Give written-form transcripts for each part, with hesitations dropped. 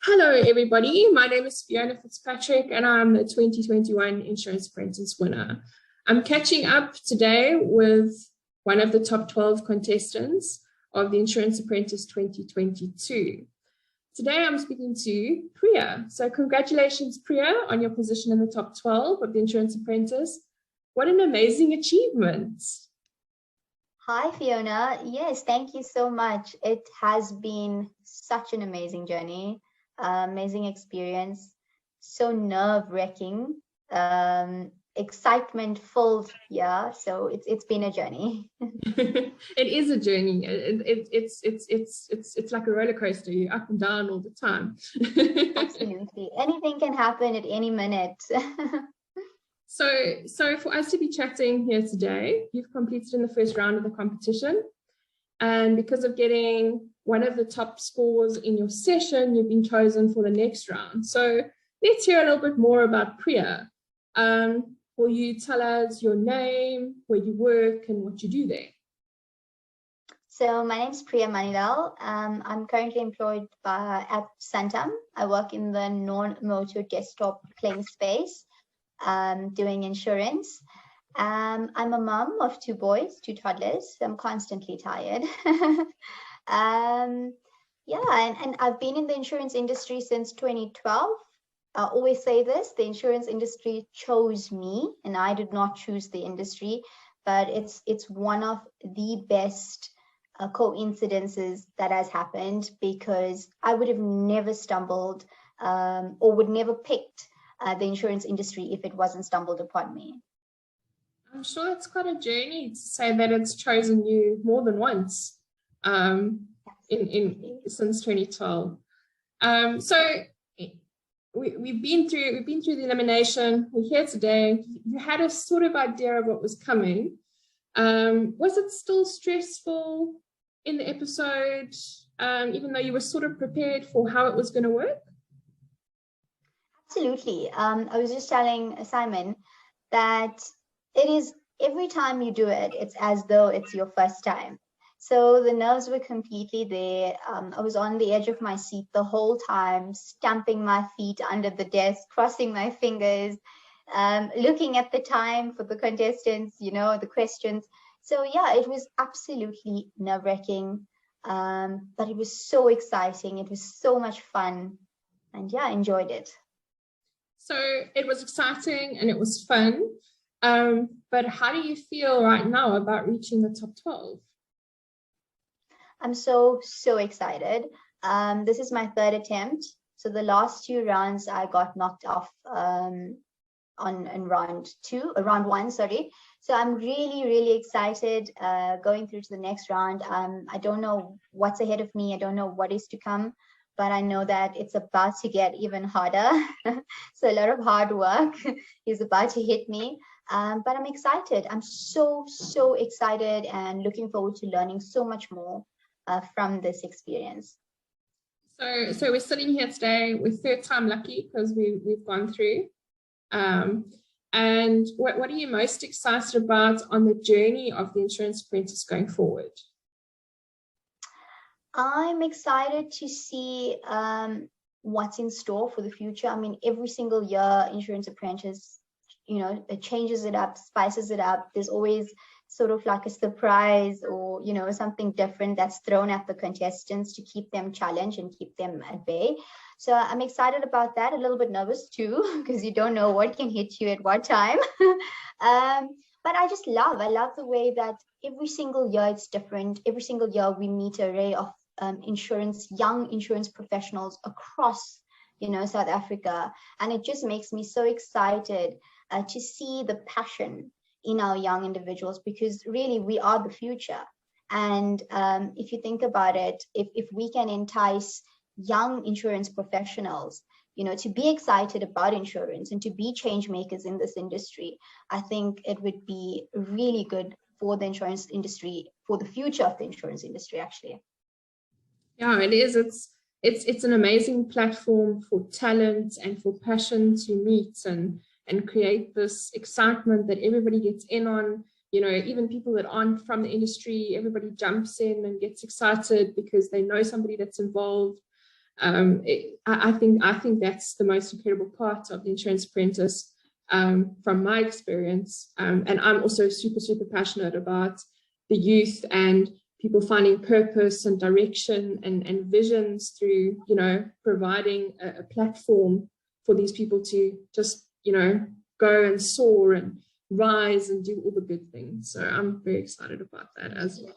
Hello, everybody. My name is Fiona Fitzpatrick, and I'm the 2021 Insurance Apprentice winner. I'm catching up today with one of the top 12 contestants of the Insurance Apprentice 2022. Today, I'm speaking to Priya. So congratulations, Priya, on your position in the top 12 of the Insurance Apprentice. What an amazing achievement. Hi, Fiona. Yes, thank you so much. It has been such an amazing journey, amazing experience, so nerve-wracking, excitement-filled. Yeah, so it's been a journey. It is a journey. It's like a roller coaster. You're up and down all the time. Absolutely. Anything can happen at any minute. So for us to be chatting here today, you've completed in the first round of the competition. And because of getting one of the top scores in your session, you've been chosen for the next round. So let's hear a little bit more about Priya. Will you tell us your name, where you work, and what you do there? So my name is Priya Manillal. I'm currently employed at Santam. I work in the non-motor desktop claim space, doing insurance. I'm a mom of 2 boys, 2 toddlers. So I'm constantly tired. Yeah, and I've been in the insurance industry since 2012. I always say this, the insurance industry chose me and I did not choose the industry, but it's one of the best coincidences that has happened, because I would have never stumbled or would never picked the insurance industry if it wasn't stumbled upon me. I'm sure it's quite a journey to say that it's chosen you more than once since 2012. So we've been through the elimination. We're here today. You had a sort of idea of what was coming. Was it still stressful in the episode, even though you were sort of prepared for how it was going to work? Absolutely. I was just telling Simon that it is every time you do it, it's as though it's your first time. So the nerves were completely there. I was on the edge of my seat the whole time, stamping my feet under the desk, crossing my fingers, looking at the time for the contestants, the questions. So yeah, it was absolutely nerve-wracking, but it was so exciting. It was so much fun, and yeah, I enjoyed it. So it was exciting and it was fun. But how do you feel right now about reaching the top 12? I'm so excited. This is my 3rd attempt. So the last 2 rounds I got knocked off on round 1, sorry. So I'm really excited going through to the next round. I don't know what's ahead of me. I don't know what is to come, but I know that it's about to get even harder. So a lot of hard work is about to hit me. But I'm excited. I'm so excited and looking forward to learning so much more from this experience. So we're sitting here today. We're 3rd time lucky because we've gone through. And what are you most excited about on the journey of the Insurance Apprentice going forward? I'm excited to see what's in store for the future. I mean, every single year, Insurance Apprentice, it changes it up, spices it up. There's always sort of like a surprise or, something different that's thrown at the contestants to keep them challenged and keep them at bay. So I'm excited about that, a little bit nervous too, because you don't know what can hit you at what time. But I love the way that every single year it's different. Every single year we meet an array of young insurance professionals across, South Africa. And it just makes me so excited to see the passion in our young individuals, because really we are the future. And if you think about it, if we can entice young insurance professionals, to be excited about insurance and to be change makers in this industry, I think it would be really good for the insurance industry, for the future of the insurance industry, actually. Yeah, it is. It's an amazing platform for talent and for passion to meet and create this excitement that everybody gets in on. Even people that aren't from the industry, everybody jumps in and gets excited because they know somebody that's involved. I think that's the most incredible part of the Insurance Apprentice, from my experience. And I'm also super, super passionate about the youth and people finding purpose and direction and visions through, you know, providing a platform for these people to just, you know, go and soar and rise and do all the good things. So I'm very excited about that as well.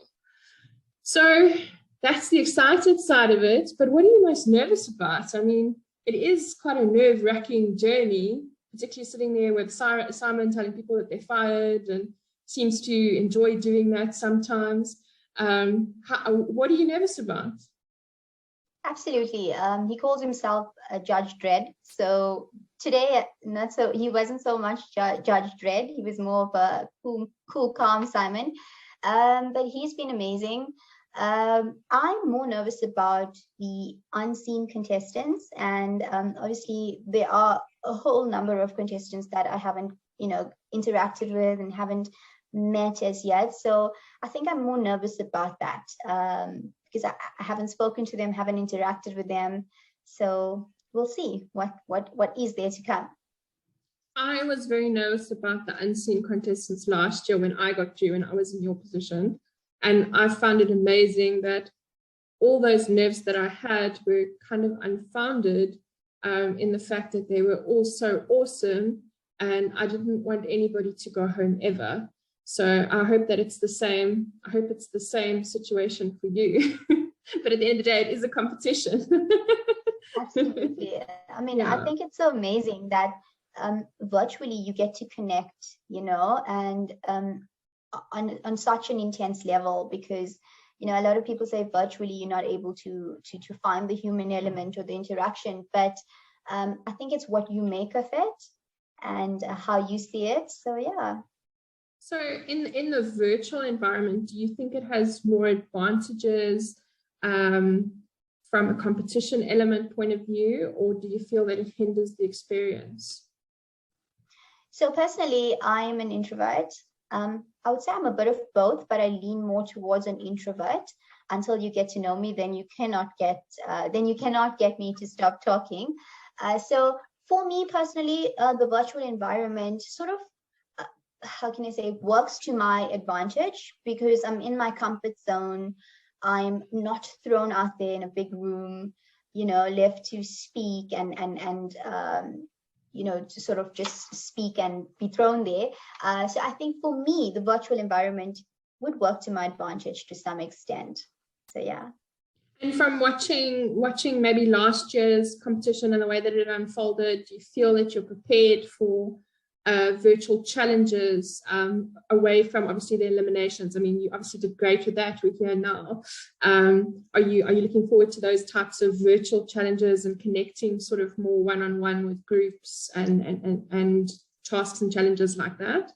So that's the excited side of it. But what are you most nervous about? I mean, it is quite a nerve-wracking journey, particularly sitting there with Simon telling people that they're fired and seems to enjoy doing that sometimes. What are you nervous about? Absolutely. He calls himself Judge Dredd. So today, he wasn't so much Judge Dredd. He was more of a cool, calm Simon. But he's been amazing. I'm more nervous about the unseen contestants, and obviously there are a whole number of contestants that I haven't, you know, interacted with and haven't met as yet. So I think I'm more nervous about that, because I haven't spoken to them, haven't interacted with them. So we'll see what is there to come. I was very nervous about the unseen contestants last year when I got you and I was in your position. And I found it amazing that all those nerves that I had were kind of unfounded, in the fact that they were all so awesome and I didn't want anybody to go home ever. So I hope that it's the same. I hope it's the same situation for you. But at the end of the day, it is a competition. Absolutely. I mean, yeah. I think it's so amazing that virtually you get to connect, you know, and on such an intense level, because, you know, a lot of people say virtually you're not able to find the human element or the interaction, but I think it's what you make of it and how you see it. So yeah. So in the virtual environment, do you think it has more advantages from a competition element point of view, or do you feel that it hinders the experience? So personally, I'm an introvert. I would say I'm a bit of both, but I lean more towards an introvert. Until you get to know me, then you cannot get me to stop talking. So for me personally, the virtual environment sort of, how can I say, works to my advantage, because I'm in my comfort zone. I'm not thrown out there in a big room, you know, left to speak and you know, to sort of just speak and be thrown there. So I think for me, the virtual environment would work to my advantage to some extent. So yeah. And from watching maybe last year's competition and the way that it unfolded, do you feel that you're prepared for virtual challenges, away from obviously the eliminations? I mean, you obviously did great with that. We're here now. Are you looking forward to those types of virtual challenges and connecting sort of more one-on-one with groups and tasks and challenges like that?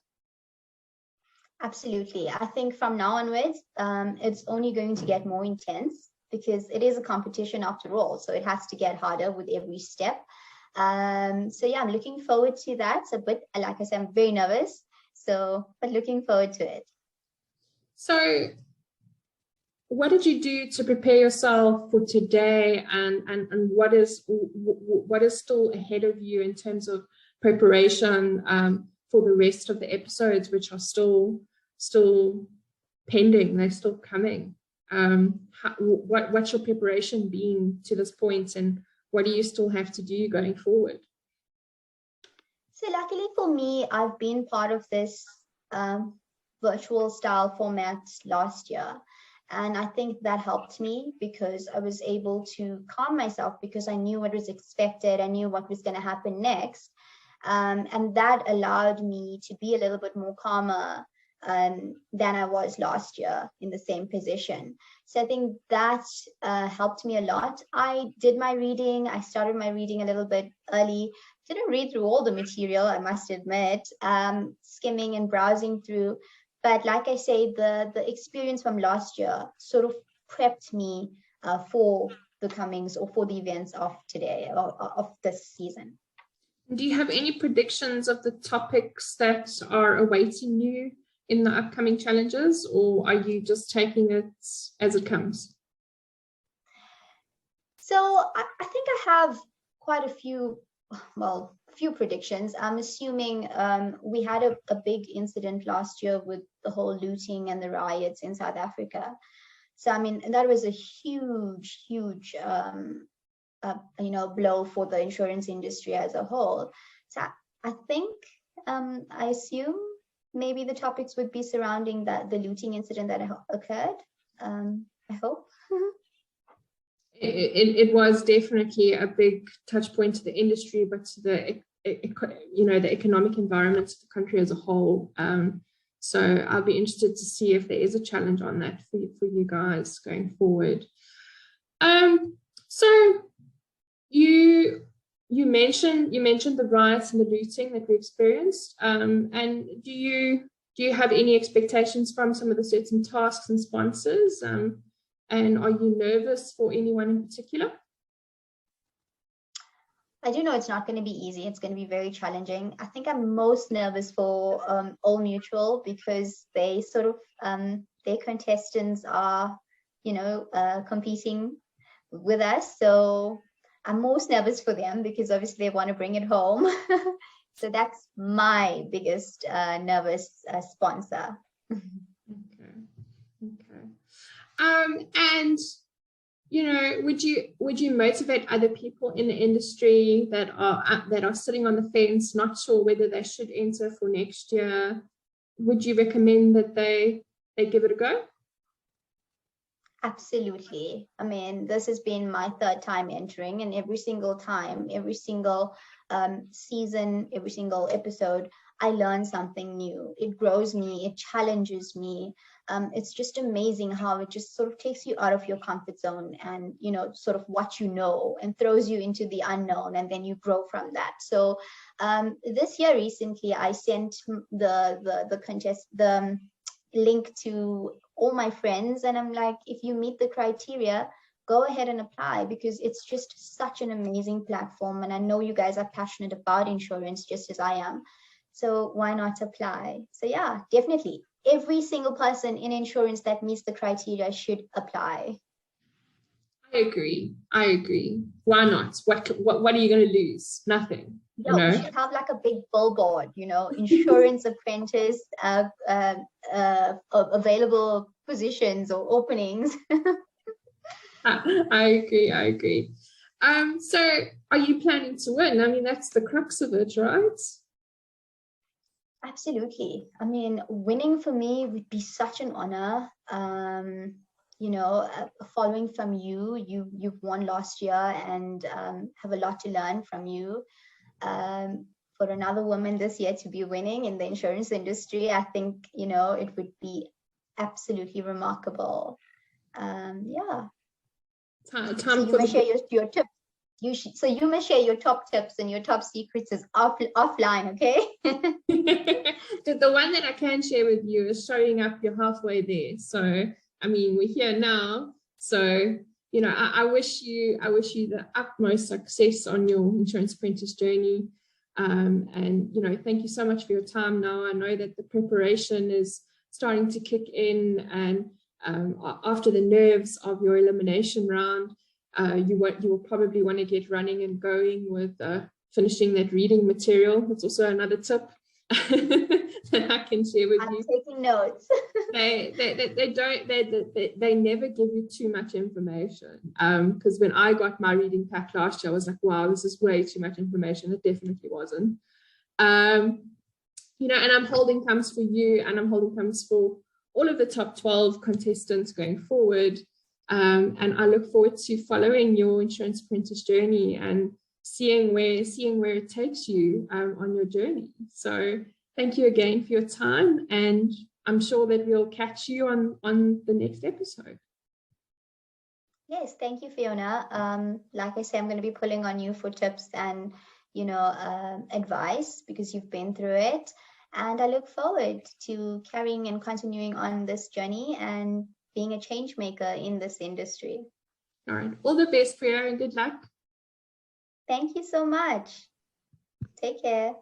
Absolutely. I think from now onwards, it's only going to get more intense, because it is a competition after all. So it has to get harder with every step. So yeah, I'm looking forward to that. But like I said, I'm very nervous. But looking forward to it. So what did you do to prepare yourself for today, and what is still ahead of you in terms of preparation for the rest of the episodes, which are still pending? They're still coming. What's your preparation been to this point, and what do you still have to do going forward? So luckily for me, I've been part of this virtual style format last year. And I think that helped me, because I was able to calm myself, because I knew what was expected. I knew what was going to happen next. And that allowed me to be a little bit more calmer than I was last year in the same position. So I think that helped me a lot. I did my reading. I started my reading a little bit early. Didn't read through all the material, I must admit, skimming and browsing through. But like I say, the experience from last year sort of prepped me for the comings or for the events of today, of this season. Do you have any predictions of the topics that are awaiting you in the upcoming challenges, or are you just taking it as it comes? So I think I have quite a few, well, few predictions. I'm assuming we had a big incident last year with the whole looting and the riots in South Africa. So I mean, that was a huge, huge, blow for the insurance industry as a whole. So I think, I assume maybe the topics would be surrounding the looting incident that occurred. I hope. It was definitely a big touch point to the industry, but to the the economic environment of the country as a whole. So I'll be interested to see if there is a challenge on that for you guys going forward. So you mentioned the riots and the looting that we experienced, and do you have any expectations from some of the certain tasks and sponsors? And are you nervous for anyone in particular? I do know it's not going to be easy. It's going to be very challenging. I think I'm most nervous for All Mutual, because they sort of, their contestants are, competing with us. So I'm most nervous for them because obviously they want to bring it home. So that's my biggest nervous sponsor. Okay. And would you motivate other people in the industry that are sitting on the fence, not sure whether they should enter for next year? Would you recommend that they give it a go? Absolutely. I mean, this has been my third time entering, and every single time, every single season, every single episode, I learn something new. It grows me, it challenges me. It's just amazing how it just sort of takes you out of your comfort zone and, sort of what you know, and throws you into the unknown, and then you grow from that. So this year recently, I sent the link to all my friends, and I'm like, if you meet the criteria, go ahead and apply, because it's just such an amazing platform. And I know you guys are passionate about insurance just as I am. So why not apply? So yeah, definitely. Every single person in insurance that meets the criteria should apply. I agree. Why not? What are you going to lose? Nothing. We should have like a big billboard, insurance apprentice, available positions or openings. I agree. So are you planning to win? I mean, that's the crux of it, right? Absolutely. I mean, winning for me would be such an honor. Following from you've won last year, and have a lot to learn from you. For another woman this year to be winning in the insurance industry, I think, it would be absolutely remarkable. Yeah. Time so you may share your tips. You may share your top tips and your top secrets is offline, okay? The one that I can share with you is showing up. You're halfway there. So, I mean, we're here now. So, I wish you the utmost success on your insurance apprentice journey. And, thank you so much for your time now. I know that the preparation is starting to kick in, and after the nerves of your elimination round, you will probably want to get running and going with finishing that reading material. That's also another tip that I can share with you. I'm taking notes. They never give you too much information. Because when I got my reading pack last year, I was like, wow, this is way too much information. It definitely wasn't. And I'm holding thumbs for you, and I'm holding thumbs for all of the top 12 contestants going forward. And I look forward to following your insurance apprentice journey and seeing where it takes you on your journey. So thank you again for your time, and I'm sure that we'll catch you on the next episode. Yes, thank you, Fiona. Like I said, I'm going to be pulling on you for tips and advice, because you've been through it, and I look forward to carrying and continuing on this journey and being a change maker in this industry. All right. All the best, Priya, and good luck. Thank you so much. Take care.